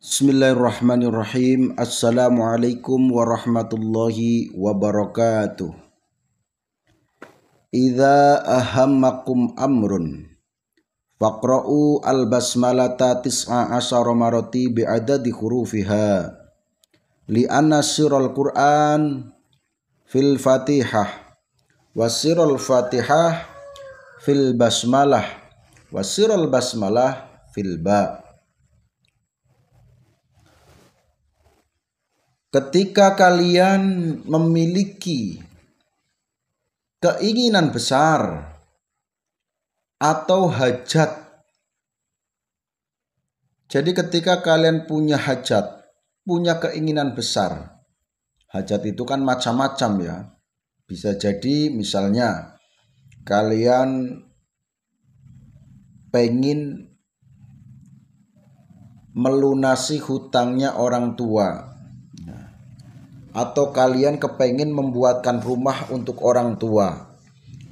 Bismillahirrahmanirrahim. Assalamualaikum warahmatullahi wabarakatuh. Idza ahammakum amrun faqra'u al-basmalata tis'a asyara marati bi'adadi hurufiha li'anna sirral Qur'an fil Fatihah wa sirral Fatihah fil basmalah wa sirral basmalah fil ba'. Ketika kalian memiliki keinginan besar atau hajat, jadi ketika kalian punya hajat, punya keinginan besar, hajat itu kan macam-macam ya. Bisa jadi misalnya kalian pengen melunasi hutangnya orang tua, atau kalian kepengen membuatkan rumah untuk orang tua,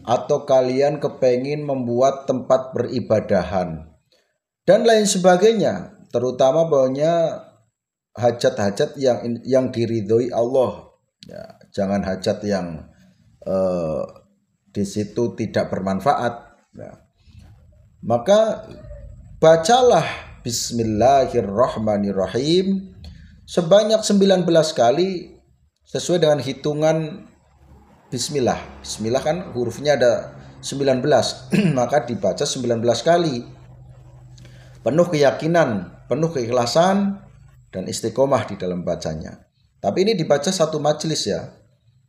atau kalian kepengen membuat tempat beribadahan, dan lain sebagainya. Terutama banyak hajat-hajat yang diridhoi Allah. Ya, jangan hajat yang di situ tidak bermanfaat. Ya. Maka bacalah Bismillahirrahmanirrahim sebanyak 19 kali sesuai dengan hitungan bismillah. Bismillah kan hurufnya ada 19, maka dibaca 19 kali. Penuh keyakinan, penuh keikhlasan dan istiqomah di dalam bacanya. Tapi ini dibaca satu majelis ya.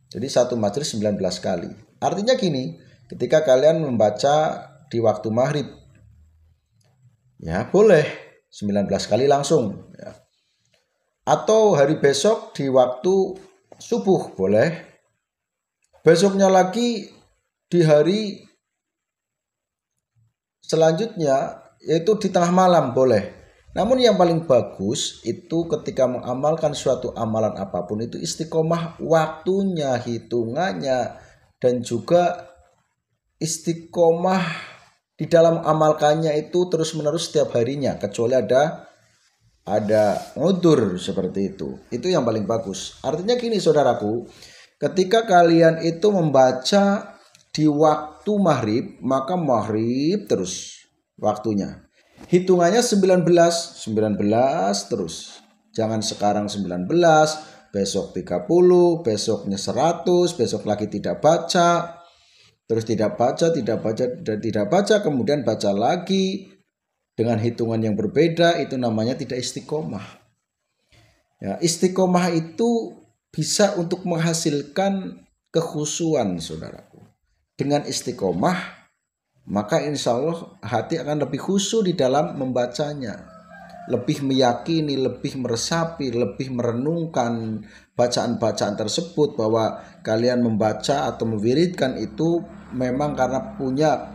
Jadi satu majelis 19 kali. Artinya gini, ketika kalian membaca di waktu maghrib, ya boleh 19 kali langsung ya. Atau hari besok di waktu subuh boleh, besoknya lagi di hari selanjutnya yaitu di tengah malam boleh. Namun yang paling bagus itu ketika mengamalkan suatu amalan apapun itu istiqomah waktunya, hitungannya, dan juga istiqomah di dalam amalkannya itu terus menerus setiap harinya, kecuali ada udzur seperti itu. Itu yang paling bagus. Artinya gini saudaraku, ketika kalian itu membaca di waktu maghrib, maka maghrib terus waktunya. Hitungannya 19 terus. Jangan sekarang 19, besok 30, besoknya 100, besok lagi tidak baca, terus tidak baca, kemudian baca lagi dengan hitungan yang berbeda. Itu namanya tidak istiqomah. Ya, istiqomah itu bisa untuk menghasilkan kekhusyuan saudaraku. Dengan istiqomah, maka insya Allah hati akan lebih khusyuk di dalam membacanya. Lebih meyakini, lebih meresapi, lebih merenungkan bacaan-bacaan tersebut, bahwa kalian membaca atau mewiridkan itu memang karena punya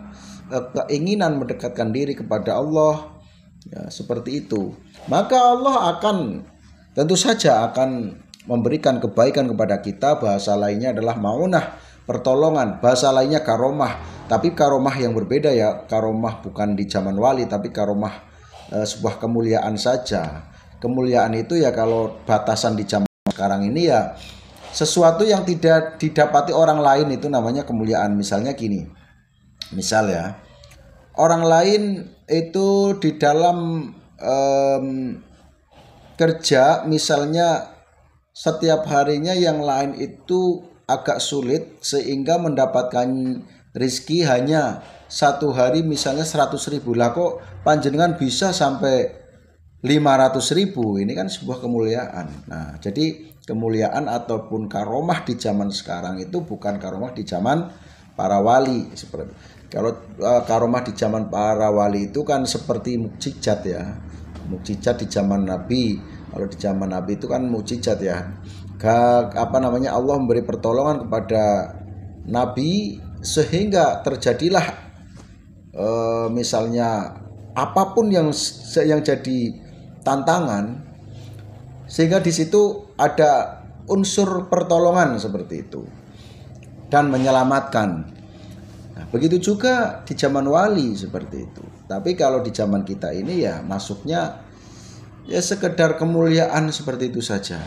keinginan mendekatkan diri kepada Allah ya, seperti itu. Maka Allah akan tentu saja akan memberikan kebaikan kepada kita. Bahasa lainnya adalah maunah, pertolongan. Bahasa lainnya karomah, tapi karomah yang berbeda ya. Karomah bukan di zaman wali, tapi karomah sebuah kemuliaan saja. Kemuliaan itu ya kalau batasan di zaman sekarang ini ya sesuatu yang tidak didapati orang lain, itu namanya kemuliaan. Misalnya gini, misal ya, orang lain itu di dalam kerja misalnya setiap harinya yang lain itu agak sulit, sehingga mendapatkan rizki hanya satu hari misalnya 100.000. Lah kok panjenengan bisa sampai 500.000? Ini kan sebuah kemuliaan. Nah, jadi kemuliaan ataupun karomah di zaman sekarang itu bukan karomah di zaman para wali seperti. Kalau karomah di zaman para wali itu kan seperti mukjizat ya. Mukjizat di zaman Nabi. Kalau di zaman Nabi itu kan mukjizat ya. Allah memberi pertolongan kepada Nabi sehingga terjadilah misalnya apapun yang jadi tantangan, sehingga di situ ada unsur pertolongan seperti itu dan menyelamatkan. Begitu juga di zaman wali seperti itu. Tapi kalau di zaman kita ini ya masuknya ya sekedar kemuliaan seperti itu saja.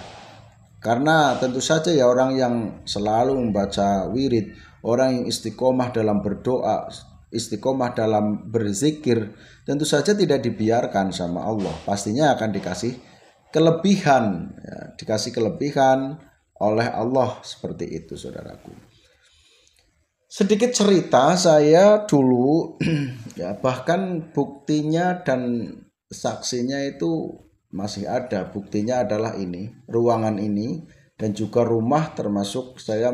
Karena tentu saja ya orang yang selalu membaca wirid, orang yang istiqomah dalam berdoa, istiqomah dalam berzikir, tentu saja tidak dibiarkan sama Allah. Pastinya akan dikasih kelebihan, ya, dikasih kelebihan oleh Allah seperti itu, saudaraku. Sedikit cerita saya dulu, ya bahkan buktinya dan saksinya itu masih ada. Buktinya adalah ini, ruangan ini dan juga rumah, termasuk saya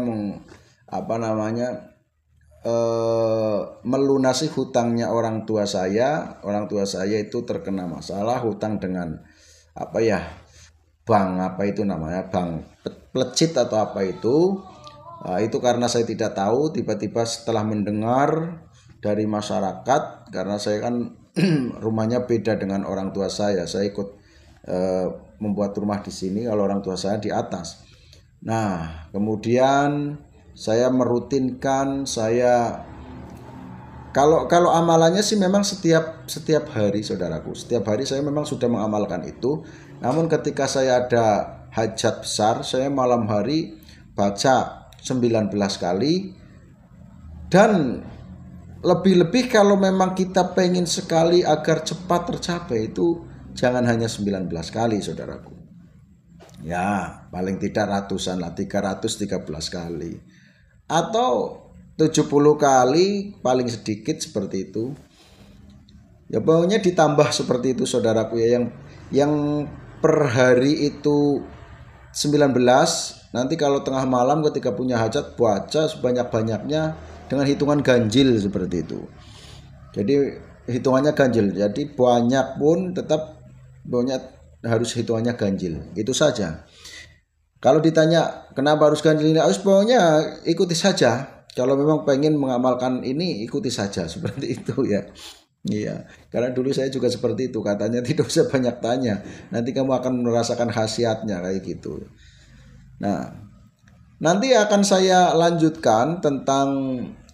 melunasi hutangnya orang tua saya. Orang tua saya itu terkena masalah hutang dengan bank, apa itu namanya, bank plecit atau apa itu. Itu karena saya tidak tahu, tiba-tiba setelah mendengar dari masyarakat, karena saya kan rumahnya beda dengan orang tua saya ikut membuat rumah di sini, kalau orang tua saya di atas. Nah, kemudian saya merutinkan, kalau amalannya sih memang setiap hari, saudaraku, setiap hari saya memang sudah mengamalkan itu. Namun ketika saya ada hajat besar, saya malam hari baca 19 kali. Dan lebih-lebih kalau memang kita pengen sekali agar cepat tercapai, itu jangan hanya 19 kali, saudaraku. Ya, paling tidak ratusan lah, 313 kali. Atau 70 kali paling sedikit seperti itu. Ya pokoknya ditambah seperti itu, saudaraku ya, yang per hari itu 19. Nanti kalau tengah malam ketika punya hajat, baca sebanyak-banyaknya dengan hitungan ganjil seperti itu. Jadi hitungannya ganjil. Jadi banyak pun tetap banyak harus hitungannya ganjil. Itu saja. Kalau ditanya kenapa harus ganjil ini, harus pokoknya ikuti saja. Kalau memang pengen mengamalkan ini, ikuti saja seperti itu ya. Iya, karena dulu saya juga seperti itu, katanya tidak usah banyak tanya, nanti kamu akan merasakan khasiatnya kayak gitu. Nah, nanti akan saya lanjutkan tentang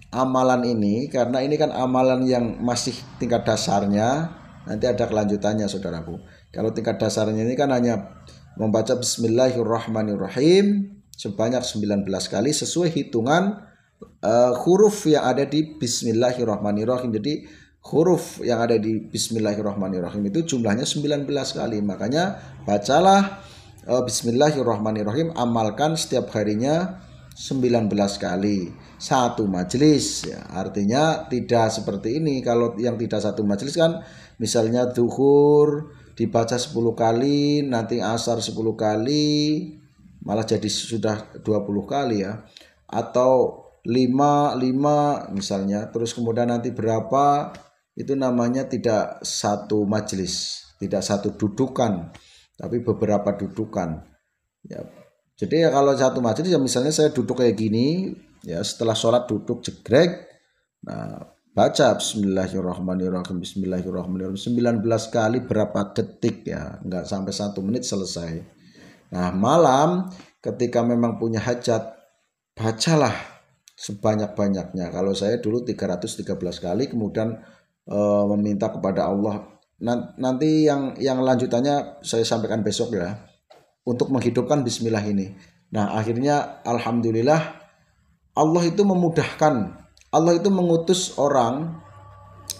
amalan ini, karena ini kan amalan yang masih tingkat dasarnya. Nanti ada kelanjutannya, saudaraku. Kalau tingkat dasarnya ini kan hanya membaca Bismillahirrahmanirrahim sebanyak 19 kali sesuai hitungan huruf yang ada di Bismillahirrahmanirrahim. Jadi huruf yang ada di Bismillahirrahmanirrahim itu jumlahnya 19 kali. Makanya bacalah Bismillahirrahmanirrahim, amalkan setiap harinya 19 kali satu majelis ya. Artinya tidak seperti ini. Kalau yang tidak satu majelis kan misalnya zuhur dibaca 10 kali, nanti asar 10 kali, malah jadi sudah 20 kali ya. Atau 5 misalnya, terus kemudian nanti berapa, itu namanya tidak satu majelis, tidak satu dudukan, tapi beberapa dudukan ya. Jadi ya kalau satu majelis ya misalnya saya duduk kayak gini ya, setelah sholat duduk jegrek, nah baca Bismillahirrahmanirrahim 19 kali berapa detik ya, enggak sampai 1 menit selesai. Nah malam ketika memang punya hajat, bacalah sebanyak-banyaknya. Kalau saya dulu 313 kali, kemudian meminta kepada Allah. Nanti yang lanjutannya saya sampaikan besok ya, untuk menghidupkan bismillah ini. Nah akhirnya alhamdulillah Allah itu memudahkan, Allah itu mengutus orang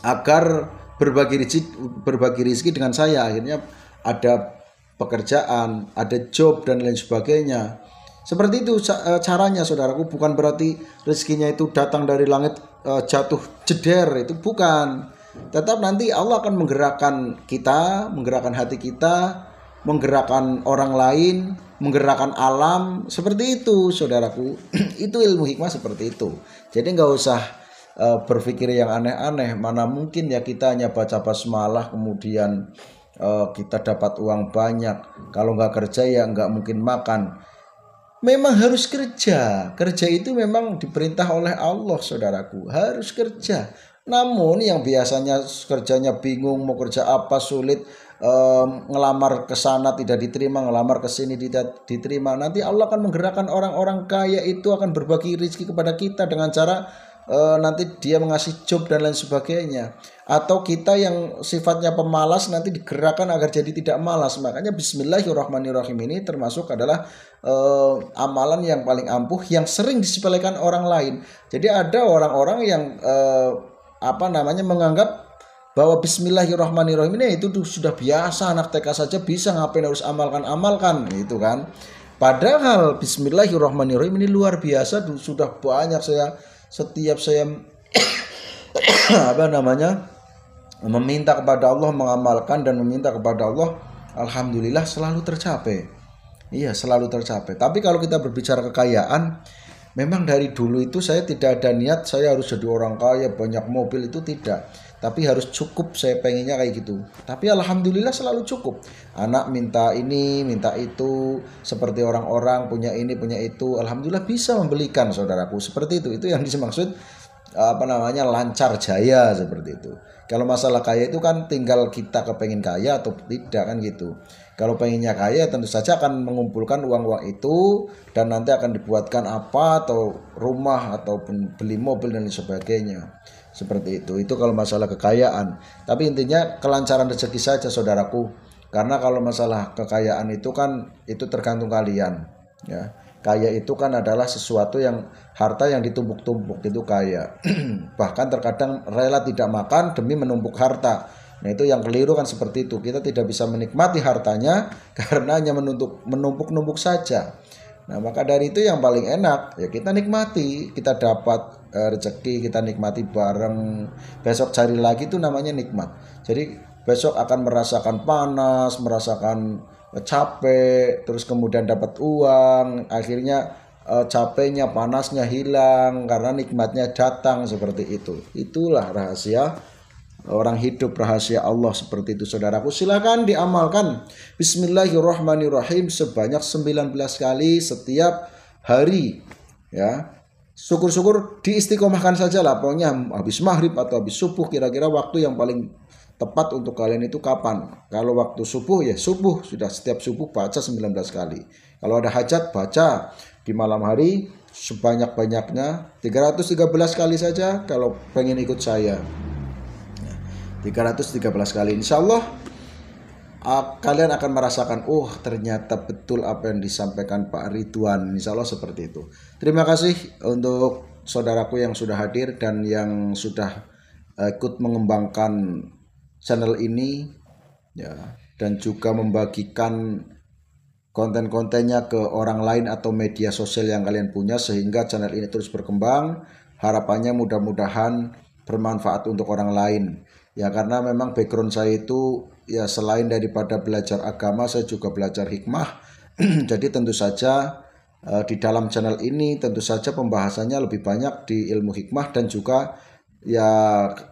agar berbagi rezeki dengan saya. Akhirnya ada pekerjaan, ada job dan lain sebagainya. Seperti itu caranya, saudaraku. Bukan berarti rezekinya itu datang dari langit jatuh jeder, itu bukan. Tetap nanti Allah akan menggerakkan kita, menggerakkan hati kita, menggerakkan orang lain, menggerakkan alam. Seperti itu, saudaraku. Itu ilmu hikmah seperti itu. Jadi nggak usah berpikir yang aneh-aneh. Mana mungkin ya kita hanya baca basmalah kemudian kita dapat uang banyak. Kalau nggak kerja ya nggak mungkin makan. Memang harus kerja. Kerja itu memang diperintah oleh Allah, saudaraku. Harus kerja. Namun yang biasanya kerjanya bingung mau kerja apa, sulit, ngelamar ke sana tidak diterima, ngelamar ke sini tidak diterima. Nanti Allah akan menggerakkan orang-orang kaya itu akan berbagi rezeki kepada kita dengan cara nanti dia mengasih job dan lain sebagainya. Atau kita yang sifatnya pemalas nanti digerakkan agar jadi tidak malas. Makanya Bismillahirrahmanirrahim ini termasuk adalah amalan yang paling ampuh yang sering disepelekan orang lain. Jadi ada orang-orang yang menganggap bahwa Bismillahirrahmanirrahim ini itu sudah biasa, anak TK saja bisa, ngapain harus amalkan gitu kan. Padahal Bismillahirrahmanirrahim ini luar biasa, sudah banyak setiap saya meminta kepada Allah, mengamalkan dan meminta kepada Allah, alhamdulillah selalu tercapai. Iya, selalu tercapai. Tapi kalau kita berbicara kekayaan, memang dari dulu itu saya tidak ada niat saya harus jadi orang kaya, banyak mobil, itu tidak. Tapi harus cukup, saya pengennya kayak gitu. Tapi alhamdulillah selalu cukup. Anak minta ini, minta itu, seperti orang-orang punya ini, punya itu. Alhamdulillah bisa membelikan, saudaraku. Seperti itu. Itu yang dimaksud lancar jaya, seperti itu. Kalau masalah kaya itu kan tinggal kita kepengen kaya atau tidak kan gitu. Kalau pengennya kaya tentu saja akan mengumpulkan uang-uang itu dan nanti akan dibuatkan apa, atau rumah ataupun beli mobil dan sebagainya. Seperti itu. Itu kalau masalah kekayaan. Tapi intinya kelancaran rezeki saja, saudaraku. Karena kalau masalah kekayaan itu kan itu tergantung kalian, ya. Kaya itu kan adalah sesuatu yang harta yang ditumpuk-tumpuk, itu kaya. Bahkan terkadang rela tidak makan demi menumpuk harta. Nah, itu yang keliru kan seperti itu. Kita tidak bisa menikmati hartanya karena hanya menumpuk-numpuk saja. Nah, maka dari itu yang paling enak ya kita nikmati, kita dapat rezeki, kita nikmati bareng. Besok cari lagi, itu namanya nikmat. Jadi besok akan merasakan panas, merasakan capek, terus kemudian dapat uang, akhirnya capeknya, panasnya hilang karena nikmatnya datang, seperti itu. Itulah rahasia orang hidup, rahasia Allah, seperti itu, saudaraku. Silakan diamalkan Bismillahirrahmanirrahim sebanyak 19 kali setiap hari, ya. Syukur-syukur diistiqomahkan saja lah, pokoknya habis maghrib atau habis subuh. Kira-kira waktu yang paling tepat untuk kalian itu kapan? Kalau waktu subuh ya subuh, sudah setiap subuh baca 19 kali. Kalau ada hajat baca di malam hari sebanyak-banyaknya 313 kali saja kalau pengen ikut saya. 313 kali, insya Allah kalian akan merasakan, oh ternyata betul apa yang disampaikan Pak Ridwan. Insya Allah seperti itu. Terima kasih untuk saudaraku yang sudah hadir dan yang sudah ikut mengembangkan channel ini, ya, dan juga membagikan konten-kontennya ke orang lain atau media sosial yang kalian punya sehingga channel ini terus berkembang. Harapannya mudah-mudahan bermanfaat untuk orang lain. Ya, karena memang background saya itu ya selain daripada belajar agama, saya juga belajar hikmah. Jadi tentu saja di dalam channel ini tentu saja pembahasannya lebih banyak di ilmu hikmah, dan juga ya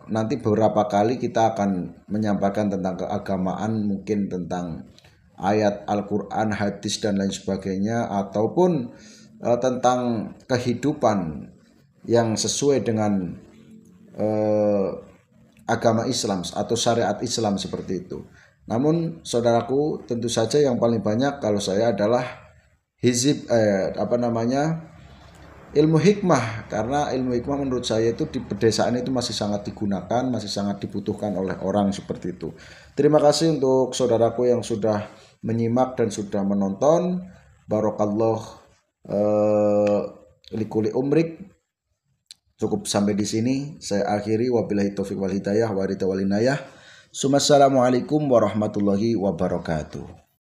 nanti beberapa kali kita akan menyampaikan tentang keagamaan, mungkin tentang ayat Al-Quran, hadis dan lain sebagainya, ataupun tentang kehidupan yang sesuai dengan agama Islam atau syariat Islam, seperti itu. Namun saudaraku, tentu saja yang paling banyak kalau saya adalah ilmu hikmah, karena ilmu hikmah menurut saya itu di pedesaan itu masih sangat digunakan, masih sangat dibutuhkan oleh orang, seperti itu. Terima kasih untuk saudaraku yang sudah menyimak dan sudah menonton. Barokallah likuli umrik. Cukup sampai di sini saya akhiri, wabillahi taufiq wal hidayah wa ridha wal inayah. Assalamualaikum warahmatullahi wabarakatuh.